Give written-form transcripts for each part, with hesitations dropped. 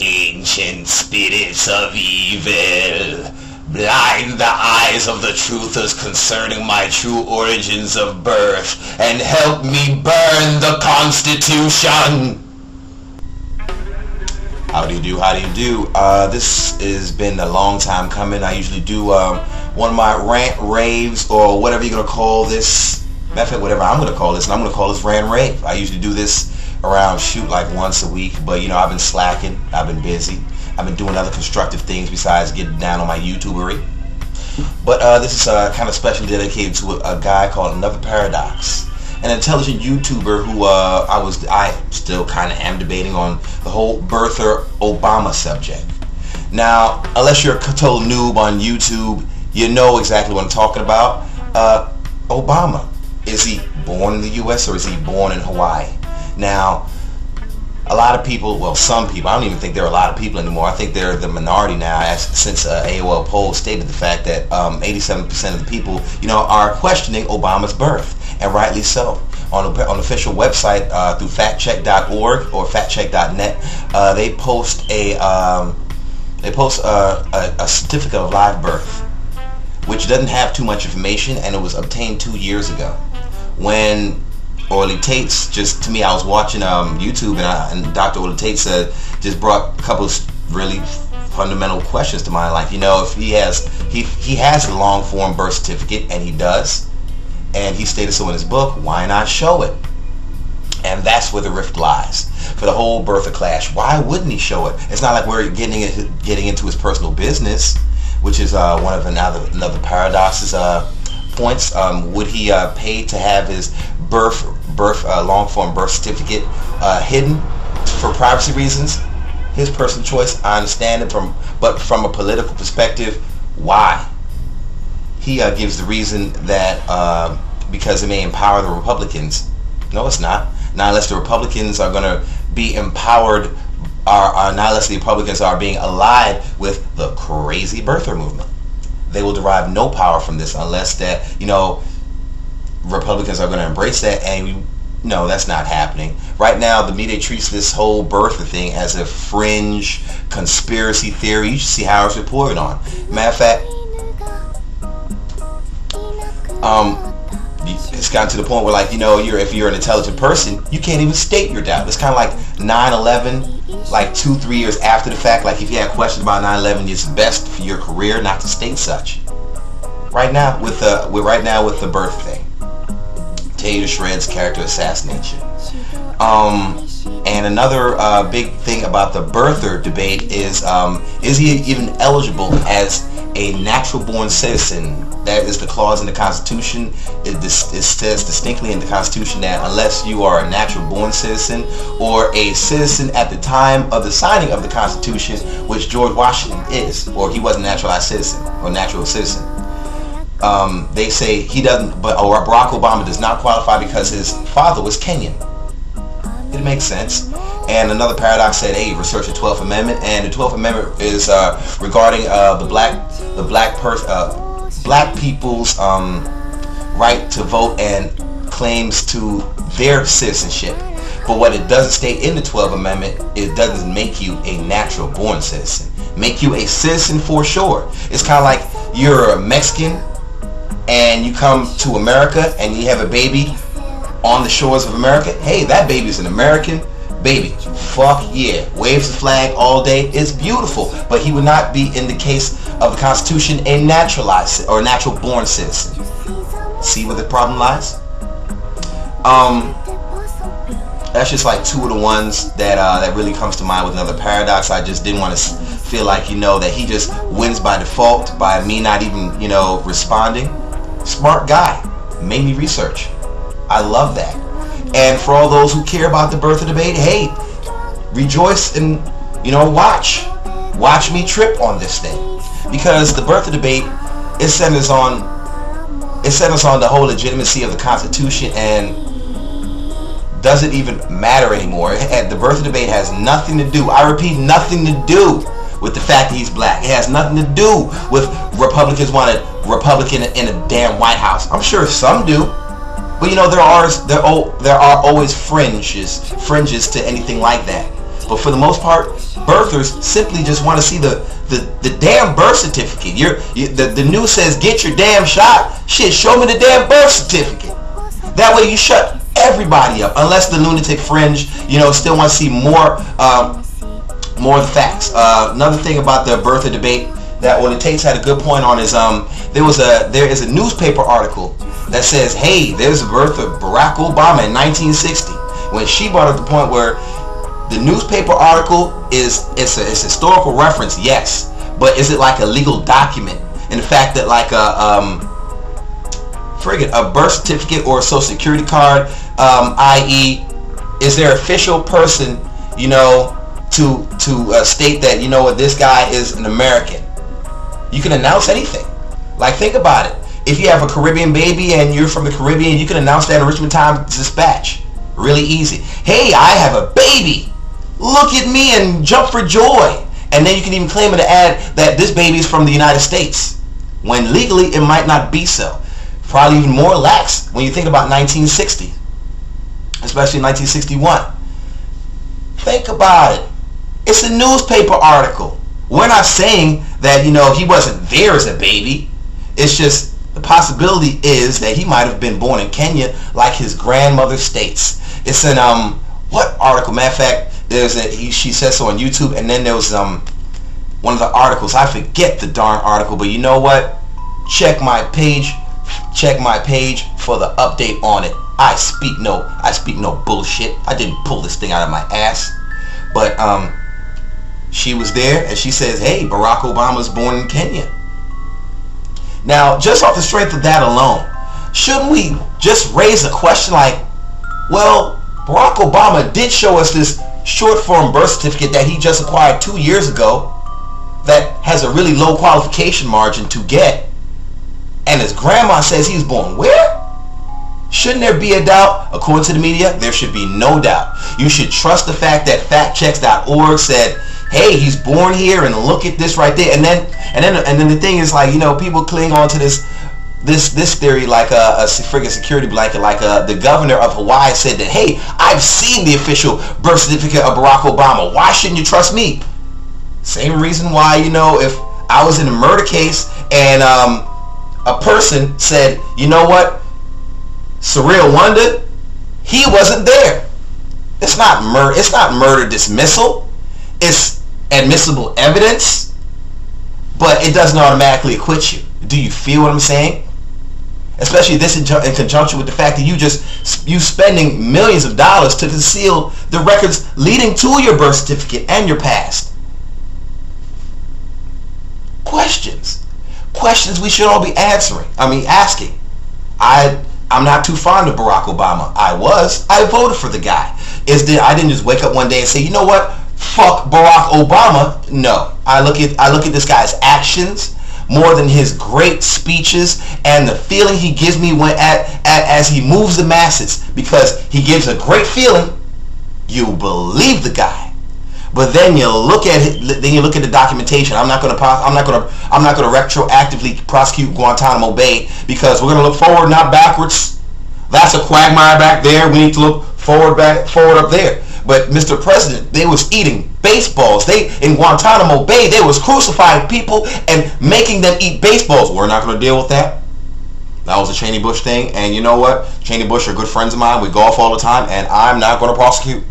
Ancient spirits of evil, blind the eyes of the truthers concerning my true origins of birth, and help me burn the Constitution. How do you do? How do you do? This has been a long time coming. I usually do one of my rant raves, or whatever you're going to call this. Matter of fact, whatever I'm going to call this, and I'm going to call this rant rave. I usually do this around like once a week, but you know, I've been slacking. I've been busy. I've been doing other constructive things besides getting down on my YouTubery. But this is kind of specially dedicated to a guy called Another Paradox, an intelligent YouTuber who I still kind of am debating on the whole birther Obama subject. Now, unless you're a total noob on YouTube, you know exactly what I'm talking about. Obama. Is he born in the U.S. or is he born in Hawaii? Now, a lot of people, well, some people, I don't even think there are a lot of people anymore. I think they're the minority now, since AOL poll stated the fact that 87% of the people, you know, are questioning Obama's birth, and rightly so. On the official website through factcheck.org or factcheck.net, they post a certificate of live birth, which doesn't have too much information, and it was obtained 2 years ago. When Orly Tates, just to me, I was watching YouTube, and Dr. Orly Tates just brought a couple of really fundamental questions to mind, like, you know, if he has a long form birth certificate, and he does, and he stated so in his book, why not show it? And that's where the rift lies for the whole birther clash. Why wouldn't he show it? It's not like we're getting into his personal business, which is one of another paradox's points. Would he pay to have his long form birth certificate hidden for privacy reasons? His personal choice. I understand it, but from a political perspective, why? He gives the reason that because it may empower the Republicans. No, it's not. Not unless the Republicans are going to be empowered, not unless the Republicans are being allied with the crazy birther movement. They will derive no power from this unless that, you know, Republicans are going to embrace that, and no, that's not happening. Right now, the media treats this whole birther thing as a fringe conspiracy theory. You should see how it's reported on. Matter of fact, it's gotten to the point where, like, you know, if you're an intelligent person, you can't even state your doubt. It's kind of like 9/11, like 2-3 years after the fact. Like, if you had questions about 9/11, it's best for your career not to state such. Right now with the birth thing, Tater shreds character assassination. And another big thing about the birther debate is he even eligible as a natural born citizen? That is the clause in the Constitution. It says distinctly in the Constitution that unless you are a natural born citizen or a citizen at the time of the signing of the Constitution, which George Washington is, or he was a naturalized citizen or natural citizen, they say he doesn't, or Barack Obama does not qualify because his father was Kenyan. It makes sense. And Another Paradox said, hey, research the 12th Amendment, and the 12th Amendment is regarding black people's right to vote and claims to their citizenship. But what it doesn't state in the 12th Amendment, it doesn't make you a natural born citizen. Make you a citizen for sure. It's kind of like you're a Mexican and you come to America and you have a baby on the shores of America. Hey, that baby's an American baby. Fuck yeah. Waves the flag all day. It's beautiful. But he would not be, in the case of the Constitution, a naturalized or natural born citizen. See where the problem lies? That's just like two of the ones that really comes to mind with Another Paradox. I just didn't want to feel like, you know, that he just wins by default by me not even, you know, responding. Smart guy. Made me research. I love that. And for all those who care about the birther debate, hey, rejoice and, you know, watch me trip on this thing, because the birther debate centers on the whole legitimacy of the Constitution and doesn't even matter anymore. The birther debate has nothing to do, I repeat, nothing to do with the fact that he's black. It has nothing to do with Republicans want a Republican in a damn White House. I'm sure some do. But you know, there are always fringes to anything like that. But for the most part, birthers simply just want to see the damn birth certificate. The news says get your damn shot. Shit, show me the damn birth certificate. That way you shut everybody up, unless the lunatic fringe, still want to see more of the facts. Another thing about the birther debate that Orly Tates had a good point on is there is a newspaper article that says, hey, there's a birth of Barack Obama in 1960. When she brought up the point where the newspaper article it's a historical reference, yes, but is it like a legal document? And the fact that like a birth certificate or a social security card, i.e., is there official person, to state that this guy is an American? You can announce anything. Like, think about it. If you have a Caribbean baby and you're from the Caribbean, you can announce that in Richmond Times-Dispatch. Really easy. Hey, I have a baby. Look at me and jump for joy. And then you can even claim in the ad that this baby is from the United States, when legally it might not be so. Probably even more lax when you think about 1960, especially 1961. Think about it. It's a newspaper article. We're not saying that, he wasn't there as a baby. It's just the possibility is that he might have been born in Kenya like his grandmother states. It's in, what article? Matter of fact, she says so on YouTube, and then there was one of the articles. I forget the darn article, but you know what? Check my page for the update on it. I speak no bullshit. I didn't pull this thing out of my ass. But she was there, and she says, hey, Barack Obama was born in Kenya. Now, just off the strength of that alone, shouldn't we just raise a question like, well, Barack Obama did show us this short form birth certificate that he just acquired 2 years ago that has a really low qualification margin to get, and his grandma says he was born where? Shouldn't there be a doubt? According to the media, there should be no doubt. You should trust the fact that factchecks.org said, hey, he's born here, and look at this right there. And then the thing is, like, people cling on to this theory like a friggin' security blanket, like the governor of Hawaii said that, hey, I've seen the official birth certificate of Barack Obama. Why shouldn't you trust me? Same reason why, if I was in a murder case and a person said, you know what, Surreal Wonder, he wasn't there. It's not murder dismissal. It's admissible evidence, but it doesn't automatically acquit you. Do you feel what I'm saying? Especially this in conjunction with the fact that you spending millions of dollars to conceal the records leading to your birth certificate and your past. Questions we should all be asking. I'm not too fond of Barack Obama. I voted for the guy. I didn't just wake up one day and say, you know what, fuck Barack Obama. No, I look at this guy's actions more than his great speeches and the feeling he gives me as he moves the masses, because he gives a great feeling. You believe the guy. But then you look at it. Then you look at the documentation. I'm not going to retroactively prosecute Guantanamo Bay, because we're going to look forward, not backwards. That's a quagmire back there. We need to look forward up there. But Mr. President, they was eating baseballs. In Guantanamo Bay, they was crucifying people and making them eat baseballs. We're not going to deal with that. That was a Cheney Bush thing. And you know what? Cheney Bush are good friends of mine. We golf all the time, and I'm not going to prosecute.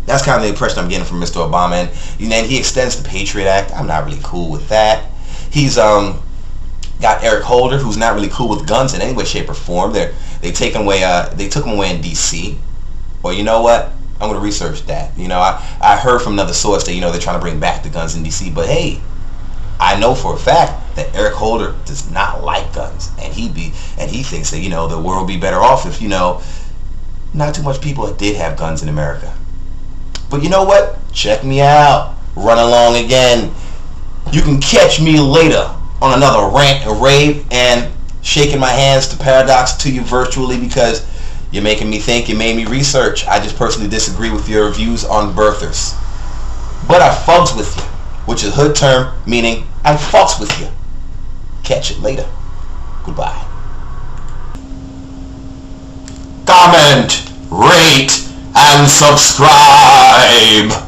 That's kind of the impression I'm getting from Mr. Obama. And then he extends the Patriot Act. I'm not really cool with that. He's got Eric Holder, who's not really cool with guns in any way, shape, or form. They took him away in D.C. Well, you know what? I'm going to research that. I heard from another source that they're trying to bring back the guns in D.C. But hey, I know for a fact that Eric Holder does not like guns, and he thinks that the world would be better off if not too much people that did have guns in America. But you know what? Check me out. Run along again. You can catch me later on another rant and rave, and shaking my hands to Paradox to you virtually, because you're making me think. You made me research. I just personally disagree with your views on birthers. But I fucks with you, which is a hood term meaning I fucks with you. Catch it later. Goodbye. Comment, rate, and subscribe.